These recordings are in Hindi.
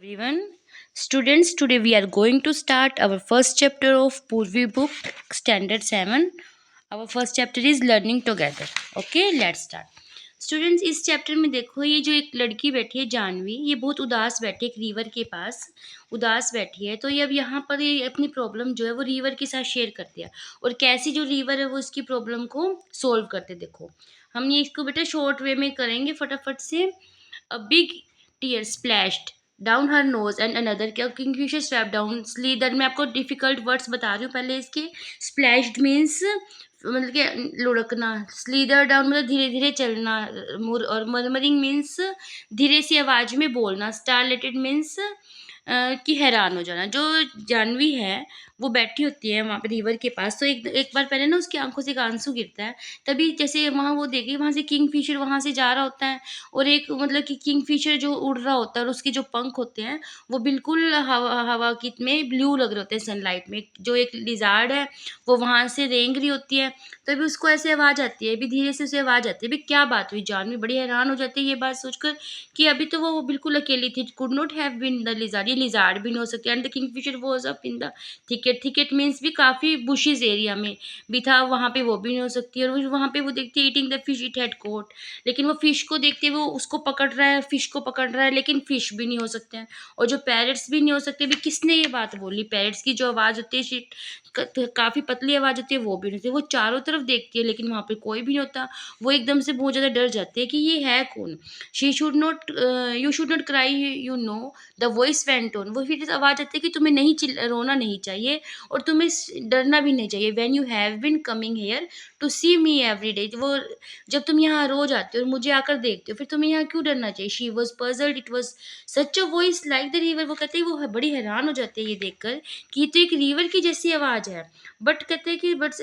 everyone. Students, today we are going to start our first chapter of Purvi book, Standard 7. Our first chapter is Learning Together. Okay, let's start. Students, इस चैप्टर में देखो, ये जो एक लड़की बैठी है जानवी, ये बहुत उदास बैठी है एक रिवर के पास उदास बैठी है। तो ये अब यहाँ पर ये अपनी प्रॉब्लम जो है वो रिवर के साथ शेयर करती है और कैसी जो रिवर है वो इसकी प्रॉब्लम को सोल्व करते। देखो, हम ये इसको बेटा शॉर्ट वे में करेंगे फटाफट से। A big tear splashed down her nose and another kingfisher swept down slither। मैं आपको डिफिकल्ट वर्ड्स बता रही हूँ पहले इसके। स्प्लैश्ड मीन्स मतलब कि लुढ़कना, स्लीदर डाउन मतलब धीरे धीरे चलना, और मरमरिंग मीन्स धीरे सी आवाज में बोलना, स्टारलेटेड मीन्स कि हैरान हो जाना। जो जानवी है वो बैठी होती है वहाँ पे रिवर के पास, तो एक एक बार पहले ना उसकी आंखों से एक आंसू गिरता है। तभी जैसे वहाँ वो देखी, वहाँ से किंगफिशर वहाँ से जा रहा होता है और एक मतलब कि किंगफिशर जो उड़ रहा होता है और उसके जो पंख होते हैं वो बिल्कुल हवा हवा की में ब्लू लग रहे होते हैं सनलाइट में। जो एक लिजार्ड है वो वहाँ से रेंग रही होती है, तभी उसको ऐसे आवाज़ आती है, अभी धीरे से उसे आवाज़ आती है। अभी क्या बात हुई? जानवी बड़ी हैरान हो जाती है ये बात सोचकर कि अभी तो वो बिल्कुल अकेली थी। Could not have been the lizard, ये लिजार्ड भी नहीं हो सकती। And the kingfisher was up in the thicket, thicket means भी काफ़ी बुशेस एरिया में भी था, वहाँ पे वो भी नहीं हो सकती। और वहाँ पे वो देखती है eating the fish it had caught, लेकिन वो फिश को देखते वो उसको पकड़ रहा है, फिश को पकड़ रहा है, लेकिन फिश भी नहीं हो सकते हैं। और जो पैरट्स भी नहीं हो सकते। भी किसने ये बात बोली? पैरट्स की जो आवाज़ होती है काफ़ी पतली आवाज़ होती है, वो भी नहीं होती। वो चारों तरफ देखती है लेकिन वहाँ पे कोई भी नहीं होता। वो एकदम से बहुत ज़्यादा डर जाती है कि ये है कौन। She should not you should not cry you know, the voice went on. वो फिर आवाज़ आती है कि तुम्हें नहीं रोना नहीं चाहिए और तुम्हें डरना भी नहीं चाहिए। When you have been coming here to see me every day, वो जब तुम यहाँ रोज आते हो और मुझे आकर देखते हो, फिर तुम्हें यहाँ क्यों डरना चाहिए? She was puzzled, it was such a voice like the river. वो कहते हैं वो बड़ी हैरान हो जाती है ये देखकर कि ये तो एक रिवर की जैसी आवाज़ है। बट कहते हैं कि but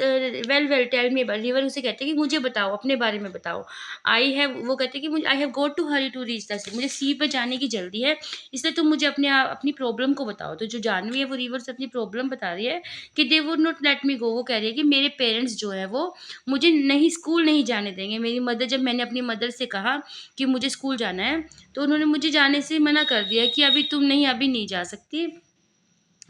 well well tell me about. River उसे कहते हैं कि मुझे बताओ, अपने बारे में बताओ। आई हैव वो कहते हैं कि मुझे I have got to hurry to reach the sea, मुझे सी पर जाने की जल्दी है, इसलिए तुम मुझे अपनी प्रॉब्लम को बताओ। तो जो जानवी है वो रिवर से अपनी प्रॉब्लम बता रही है कि they would not let me go. वो कह रही है कि मेरे पेरेंट्स जो है वो मुझे नहीं स्कूल नहीं जाने देंगे। मेरी मदर, जब मैंने अपनी मदर से कहा कि मुझे स्कूल जाना है तो उन्होंने मुझे जाने से मना कर दिया कि अभी तुम नहीं, अभी नहीं जा सकती।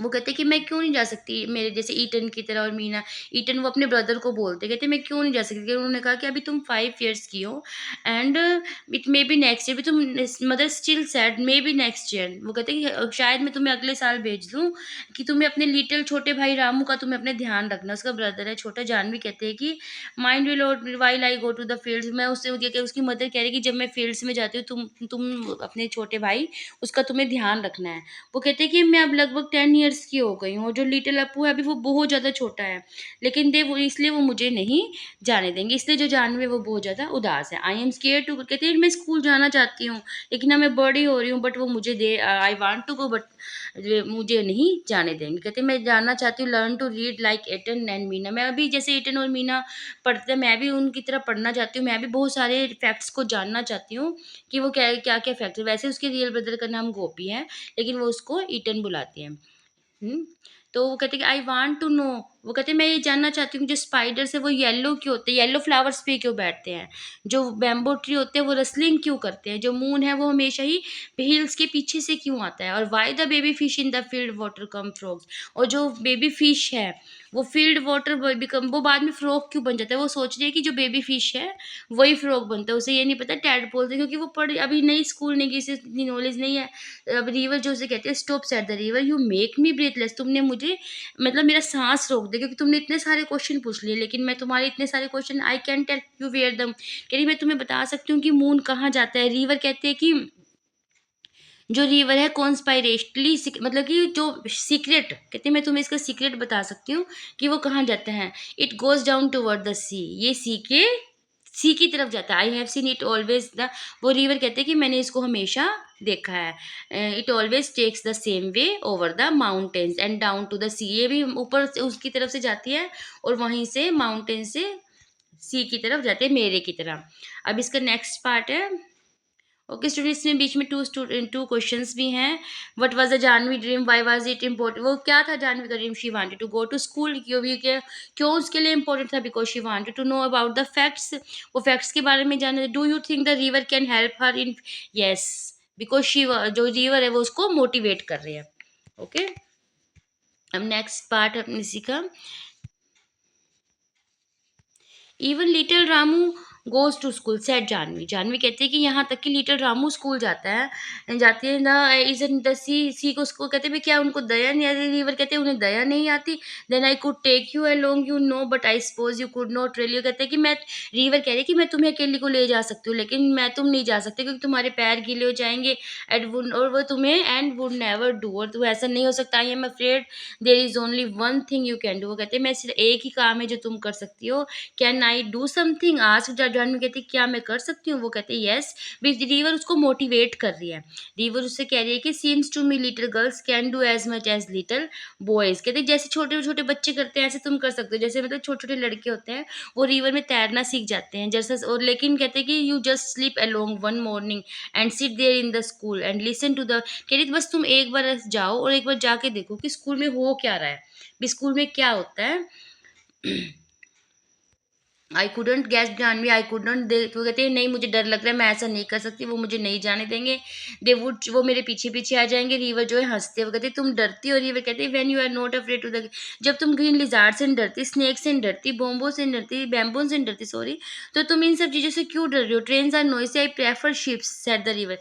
वो कहते कि मैं क्यों नहीं जा सकती, मेरे जैसे ईटन की तरह। और मीना, ईटन वो अपने ब्रदर को बोलते, कहते मैं क्यों नहीं जा सकती? क्योंकि उन्होंने कहा कि अभी तुम 5 ईयर्स की हो and it may be next year भी तुम। Mother still sad may be next year. वो कहते कि शायद मैं तुम्हें अगले साल भेज दूँ, कि तुम्हें अपने लिटिल छोटे भाई रामू का तुम्हें अपने ध्यान रखना। उसका ब्रदर है छोटा। जानवी कहते हैं कि mind will while I go to the fields. मैं उससे उसकी मदर कह रही कि जब मैं फील्ड्स में जाती हूँ तुम अपने छोटे भाई उसका तुम्हें ध्यान रखना है। वो कहते हैं कि मैं अब लगभग 10 ईयर्स की हो गई हूँ और जो लिटिल अप्पू है अभी वो बहुत ज़्यादा छोटा है, लेकिन दे वो इसलिए वो मुझे नहीं जाने देंगे। इसलिए जो जानवी है वो बहुत ज़्यादा उदास है। आई एम स्केयर टू, कहते हैं मैं स्कूल जाना चाहती हूँ लेकिन अब मैं बड़ी हो रही हूँ, बट वो मुझे दे I want to go but मुझे नहीं जाने देंगे। कहते हैं मैं जानना चाहती हूँ learn to read like Eton and Meena. मैं अभी जैसे एटन और मीना पढ़ते हैं मैं भी उनकी तरह पढ़ना चाहती हूँ। मैं भी बहुत सारे फैक्ट्स को जानना चाहती हूँ कि वो क्या क्या क्या फैक्ट है। वैसे उसके रियल ब्रदर का नाम गोपी है लेकिन वो उसको ईटन बुलाती है। हुँ। तो वो कहते हैं कि आई वांट टू नो। वो कहते हैं मैं ये जानना चाहती हूँ कि जो स्पाइडर्स है वो येलो क्यों होते हैं? येलो फ्लावर्स पे क्यों बैठते हैं? जो बैम्बू ट्री होते हैं वो रस्लिंग क्यों करते हैं? जो मून है वो हमेशा ही हिल्स के पीछे से क्यों आता है? और why the baby fish in the field water come frogs. और जो बेबी फिश है वो फील्ड वाटर बिकम वो बाद में फ्रॉग क्यों बन जाता है? वो सोच रही है कि जो बेबी फिश है वही फ्रॉग बनता है। उसे ये नहीं पता टैडपोल से, क्योंकि वो पढ़ अभी नई स्कूल नहीं गई, इसे इतनी नॉलेज नहीं है। अब रिवर जो उसे कहते हैं stops at the river, you make me breathless. तुमने मुझे मतलब मेरा सांस रोक दिया क्योंकि तुमने इतने सारे क्वेश्चन पूछ लिए, लेकिन मैं तुम्हारे इतने सारे question I can tell you where them. कह रही मैं तुम्हें बता सकती हूँ कि मून कहाँ जाता है। रिवर कहते हैं कि जो रिवर है कॉन्स्पायरेटली मतलब कि जो सीक्रेट, कहते हैं मैं तुम्हें इसका सीक्रेट बता सकती हूँ कि वो कहाँ जाता है। It goes down toward the sea, ये सी की तरफ जाता है। I have seen it always the, वो रिवर कहते हैं कि मैंने इसको हमेशा देखा है। It always takes the same way over the mountains and down to the sea, ये भी ऊपर से उसकी तरफ से जाती है और वहीं से माउंटेन से सी की तरफ जाती है, मेरे की तरह। अब इसका नेक्स्ट पार्ट है। ओके स्टूडेंट्स, इसमें बीच में टू क्वेश्चंस भी हैं। What was the Janvi dream, why was it important? वो क्या था जानवी का dream? She wanted to go to school. क्यों उसके लिए इम्पोर्टेंट था? Because she wanted to know about the facts, वो फैक्ट्स के बारे में जाने। Do you think the river can help her in? Yes, because she, जो रिवर है वो उसको मोटिवेट कर रही है। ओके, अब नेक्स्ट पार्ट अपने इसी का, even little Ramu goes to school said Janvi. Janvi कहती है कि यहाँ तक कि लिटिल रामू स्कूल जाता है, जाती है ना। इजन द सी को उसको कहते हैं क्या उनको दया नहीं आती? रिवर कहते हैं उन्हें दया नहीं आती। Then I could take you along you know but I suppose you could not really. कहते हैं कि मैं, रिवर कह रही है कि मैं तुम्हें अकेले को ले जा सकती हूँ लेकिन मैं तुम नहीं जा सकते क्योंकि तुम्हारे पैर गीले हो जाएंगे एंड वुड, और वो तुम्हें एंड वुड नेवर डू, और तुम ऐसा नहीं हो सकता। I am afraid there is only one thing you can do. वो कहते हैं मैं सिर्फ एक ही काम है जो तुम कर सकती हो। कैन आई डू समथिंग आज? जानवी कहती है क्या मैं कर सकती हूँ? वो कहते हैं यस। रिवर उसको मोटिवेट कर रही है। रिवर उससे कह रही है कि seems to me little girls can do as much as little boys. कहते हैं जैसे छोटे छोटे बच्चे करते हैं ऐसे तुम कर सकते हो। जैसे मतलब छोटे छोटे लड़के होते हैं वो रिवर में तैरना सीख जाते हैं जैसा, और लेकिन कहते हैं कि you just sleep along one morning and sit there in the school and listen to the. कह रही बस तुम एक बार जाओ और एक बार जाके देखो कि स्कूल में हो क्या रहा है, भी स्कूल में क्या होता है। I couldn't guess Jahnavi, I couldn't they, वो कहते हैं नहीं मुझे डर लग रहा है, मैं ऐसा नहीं कर सकती, वो मुझे नहीं जाने देंगे। दे वुड, वो मेरे पीछे पीछे आ जाएंगे। रिवर जो है हंसते हैं, वो कहते हैं तुम डरती हो? रिवर कहते हैं when you are not afraid to the, जब तुम ग्रीन लिजार्ड से नहीं डरती, स्नेक से नहीं डरती, बोम्बो से नहीं डरती, बैम्बो से नहीं डरती, सॉरी, तो तुम इन सब चीज़ों से क्यों डर रही हो? Train are noisy, I prefer ships said the river.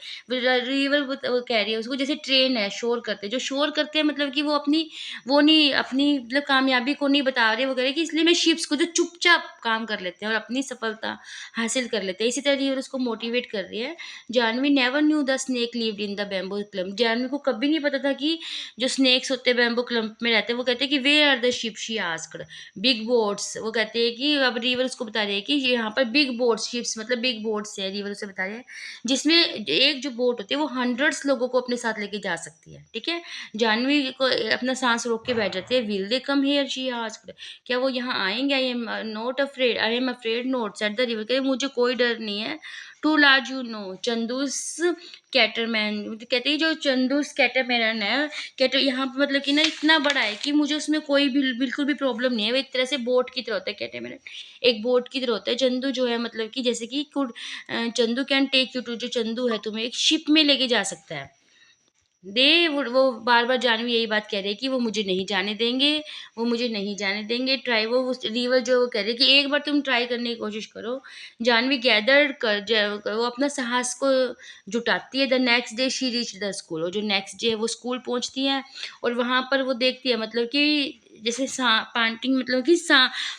River वो कह रही है उसको, जैसे ट्रेन है शोर करते हैं, जो शोर करते हैं मतलब कि वो अपनी, वो नहीं अपनी मतलब कामयाबी को नहीं बता रहे, वो कह रहे हैं कि इसलिए मैं शिप्स को जो चुपचाप काम कर लेते हैं और अपनी सफलता हासिल कर लेते हैं। इसी तरह ये उसको मोटिवेट कर रही है। Janvi never knew the snake lived in the bamboo clump. Janvi को कभी नहीं पता था कि जो स्नेक्स होते हैं बैम्बू क्लम्प में रहते हैं। वो कहते हैं कि where are the ship, she asked. Big boats, वो कहते हैं कि अब रिवर उसको बता रही है कि यहाँ पर बिग बोट्स, शिप्स मतलब बिग बोट्स है, रिवर उसे बता रही है, जिसमें एक जो बोट होती है वो हंड्रेड्स लोगों को अपने साथ लेके जा सकती है। ठीक है, जानवी को अपना सांस रोक के बैठ जाती है। Will they come here, she asked. क्या वो यहाँ आएंगे? I am not afraid, I am afraid not set the river. कहते मुझे कोई डर नहीं है। टू लार्ज यू नो चंदूस कैटरमैन। कहते हैं जो चंदूस कैटरमैन है, कैटर यहाँ पे मतलब कि ना इतना बड़ा है कि मुझे उसमें कोई भी बिल्कुल भी प्रॉब्लम नहीं है। वो एक तरह से बोट की तरह होता है, कैटरमैन एक बोट की तरह होता है। चंदू जो है मतलब कि जैसे कि could, Chandu can take you to, जो चंदू है तुम्हें एक शिप में लेके जा सकता है। दे वो बार बार जानवी यही बात कह रही है कि वो मुझे नहीं जाने देंगे, वो मुझे नहीं जाने देंगे। ट्राई, वो रिवर जो वो कह रही है कि एक बार तुम ट्राई करने की कोशिश करो। जानवी गैदर कर वो अपना साहस को जुटाती है। The next day she reach the school, और जो नेक्स्ट डे है वो स्कूल पहुंचती है और वहां पर वो देखती है मतलब कि जैसे पांटिंग मतलब कि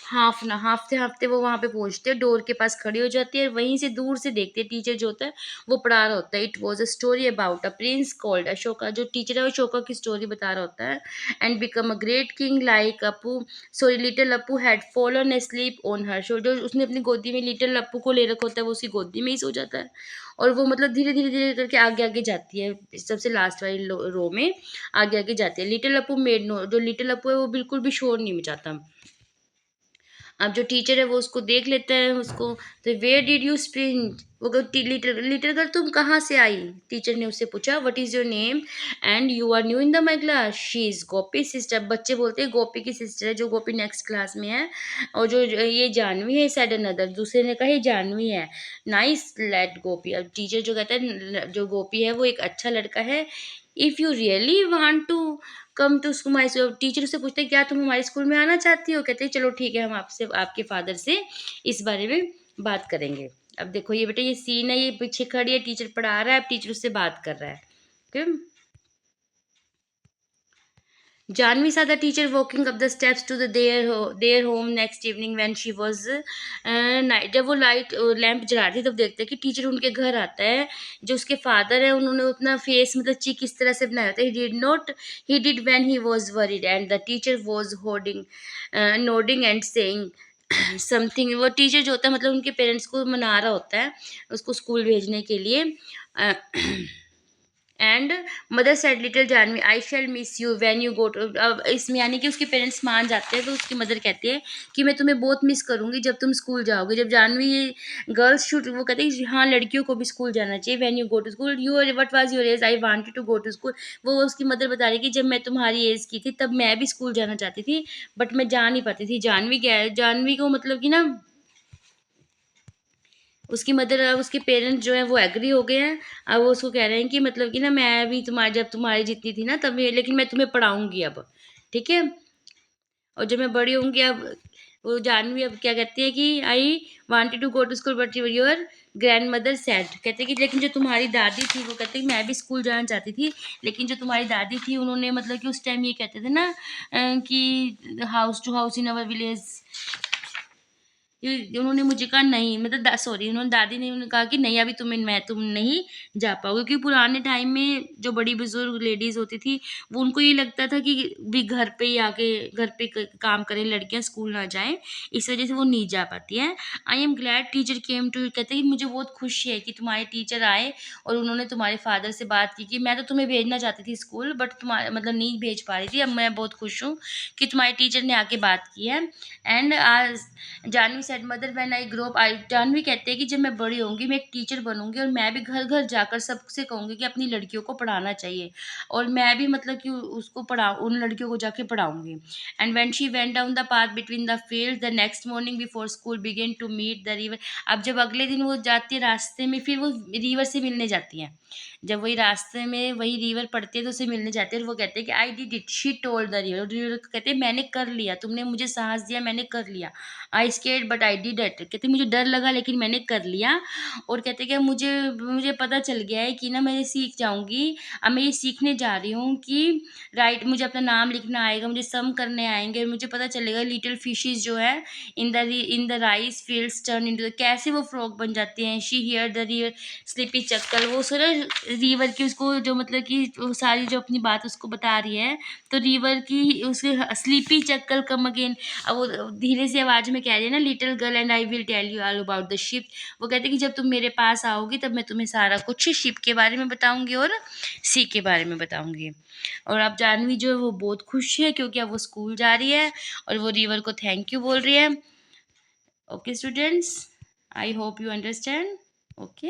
हाफ ना हाफते हाफते वो वहां पे पहुंचते हैं, डोर के पास खड़ी हो जाती है। वहीं से दूर से देखते हैं टीचर जो होता है वो पढ़ा रहा होता है। It was a story about a prince called Ashoka. जो टीचर है वो अशोका की स्टोरी बता रहा होता है। And become a great king like Apu, sorry little Apu had fallen sleep on her show. जो उसने अपनी गोदी में लिटिल अपू को ले रखा होता है वो उसकी गोदी में ही सो जाता है। और वो मतलब धीरे धीरे धीरे करके आगे आगे जाती है, सबसे लास्ट वाली रो में आगे आगे जाती है। लिटिल अपू मेड नो, जो लिटिल अपू है वो बिल्कुल भी शोर नहीं मचाता। अब जो टीचर है वो उसको देख लेता है उसको, तो वेयर डिड यू स्प्रिंट, वो लिटिल लिटिल गर्ल तुम कहाँ से आई? टीचर ने उससे पूछा what is your name and you are new in the my class, she is Gopi sister. बच्चे बोलते हैं गोपी की सिस्टर है, जो गोपी नेक्स्ट क्लास में है। और जो ये जानवी है, सेड अनदर, दूसरे ने कहा ये जानवी है। नाइस लेट गोपी। अब टीचर जो कहता है जो गोपी है वो एक अच्छा लड़का है। If you really want to come to school my, teacher उससे पूछते हैं क्या तुम हमारे स्कूल में आना चाहती हो? कहते हैं चलो ठीक है, हम आपसे आपके फादर से इस बारे में बात करेंगे। अब देखो ये बेटा ये सीन है, ये पीछे खड़ी है, टीचर पढ़ा रहा है, अब टीचर उससे बात कर रहा है। Okay, Janvi saw the teacher walking up the steps to their home next evening when she was night. जब वो लाइट लैंप जला रही थी तब देखते हैं कि टीचर उनके घर आता है। जो उसके फादर है उन्होंने अपना फेस मतलब चीक इस तरह से बनाया होता है। He did when he was worried and the teacher was holding nodding and saying something. वो टीचर जो होता है मतलब उनके पेरेंट्स को मना रहा होता है उसको स्कूल भेजने के लिए। And mother said little Janvi I shall miss you when you go to. अब इसमें यानी कि उसके पेरेंट्स मान जाते हैं तो उसकी मदर कहती है कि मैं तुम्हें बहुत मिस करूंगी जब तुम स्कूल जाओगे। जब जानवी ये गर्ल्स शुड, वो कहते हैं हाँ लड़कियों को भी स्कूल जाना चाहिए। When you go to school you what was your age, I wanted to go to school. वो उसकी मदर बता रही कि जब मैं तुम्हारी एज की थी तब मैं भी स्कूल जाना चाहती थी बट मैं जा नहीं पाती थी। जानवी क्या है, जानवी को मतलब कि ना उसकी मदर और उसके पेरेंट्स जो है वो एग्री हो गए हैं। अब वो उसको कह रहे हैं कि मतलब कि ना मैं भी तुम्हारी जब तुम्हारी जितनी थी ना तब लेकिन मैं तुम्हें पढ़ाऊंगी अब, ठीक है। और जब मैं बड़ी होंगी अब वो जानवी अब क्या कहती है कि I wanted to go to school but your grandmother said, कहते हैं कि लेकिन जो तुम्हारी दादी थी वो कहते हैं कि मैं भी स्कूल जाना चाहती थी, लेकिन जो तुम्हारी दादी थी उन्होंने मतलब कि उस टाइम ये कहते थे ना कि house to house in our village, उन्होंने मुझे कहा नहीं, मतलब सॉरी उन्होंने दादी ने उन्होंने कहा कि नहीं अभी तुम नहीं जा पाओगे, क्योंकि पुराने टाइम में जो बड़ी बुजुर्ग लेडीज होती थी वो उनको ये लगता था कि भी घर पे ही आके घर पे काम करें लड़कियां, स्कूल ना जाएं, इस वजह से वो नहीं जा पाती हैं। I am glad teacher came to, कहते हैं कि मुझे बहुत खुशी है कि तुम्हारे टीचर आए और उन्होंने तुम्हारे फादर से बात की कि मैं तो तुम्हें भेजना चाहती थी स्कूल बट तुम्हारे मतलब नहीं भेज पा रही थी, अब मैं बहुत खुश हूँ कि तुम्हारे टीचर ने आके बात की है। एंड आज Jahnavi said mother when I grow up, I Jahnavi कहते हैं कि जब मैं बड़ी होंगी मैं एक टीचर बनूंगी और मैं भी घर घर जाकर सबसे कहूंगी कि अपनी लड़कियों को पढ़ाना चाहिए और मैं भी मतलब कि उसको पढ़ा उन लड़कियों को जाके पढ़ाऊंगी। And when she went down the path between the field the next morning before school began to meet the river, अब जब अगले दिन वो जाती है रास्ते में फिर वो रिवर से मिलने जाती हैं, जब वही रास्ते में वही रिवर पड़ती है तो उसे मिलने जाती है और वो कहते हैं कि आई did it, she told the river, river कहते हैं मैंने कर लिया, तुमने मुझे साहस दिया मैंने कर लिया। I scared but I did it, कहते मुझे डर लगा लेकिन मैंने कर लिया। और कहते कि मुझे मुझे पता चल गया है कि ना मैं ये सीख जाऊंगी, अब मैं ये सीखने जा रही हूँ कि राइट मुझे अपना नाम लिखना आएगा, मुझे सम करने आएंगे और मुझे पता चलेगा लिटिल फिशेस जो है in the rice fields turn into कैसे वो फ्रॉग बन जाती हैं। She here the river sleepy चक्कर, वो सर रिवर की उसको जो मतलब कि वो सारी जो अपनी बात उसको बता रही है, तो रिवर की उसके स्लीपी चक्कर कम अगेन, अब वो धीरे से आवाज में कह रही है ना little girl and I will tell you all about the ship, वो कहते हैं कि जब तुम मेरे पास आओगी तब मैं तुम्हें सारा कुछ शिप के बारे में बताऊंगी और सी के बारे में बताऊंगी। और अब जानवी जो है वो बहुत खुश है क्योंकि अब वो स्कूल जा रही है और वो रिवर को थैंक यू बोल रही है। Okay students, I hope you understand. Okay.